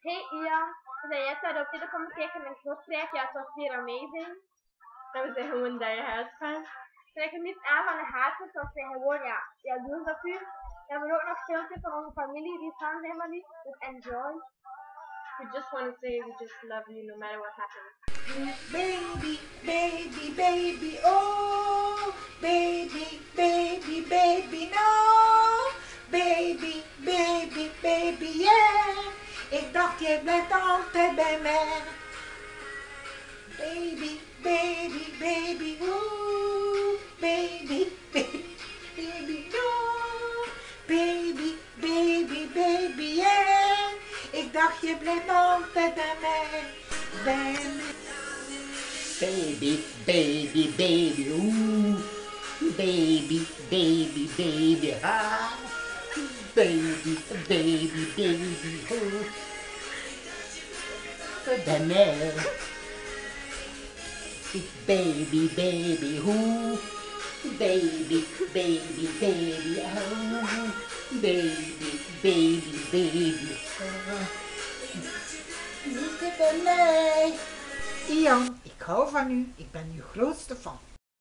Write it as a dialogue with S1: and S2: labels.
S1: Hey Ian, we zijn net uit op dit komen kijken naar Kortrijk. Ja, het was weer amazing. En we zijn gewoon daar huis gaan. Trek er niet aan van de haatjes, want wij gewoon, ja, doen dat u. We hebben ook nog filmpjes van onze familie, die staan helemaal niet. Dus enjoy. We just want to say we just love you no matter what happens.
S2: Baby, baby, baby, oh, baby, baby, baby, no, baby, baby, baby, yeah. Ik dacht, jij blijft altijd bij mij. Baby, baby, baby, oh, baby, baby, baby, no, baby, baby, baby, yeah. Ik dacht, je blijft altijd bij mij. Baby, baby, baby, ooh, baby, baby, baby, ah, baby, baby, baby, ooh, banana, baby, baby, ooh, baby, baby, baby, oh, baby, baby, baby, oh, niet bij mij. Ian, ik hou van u. Ik ben uw grootste fan.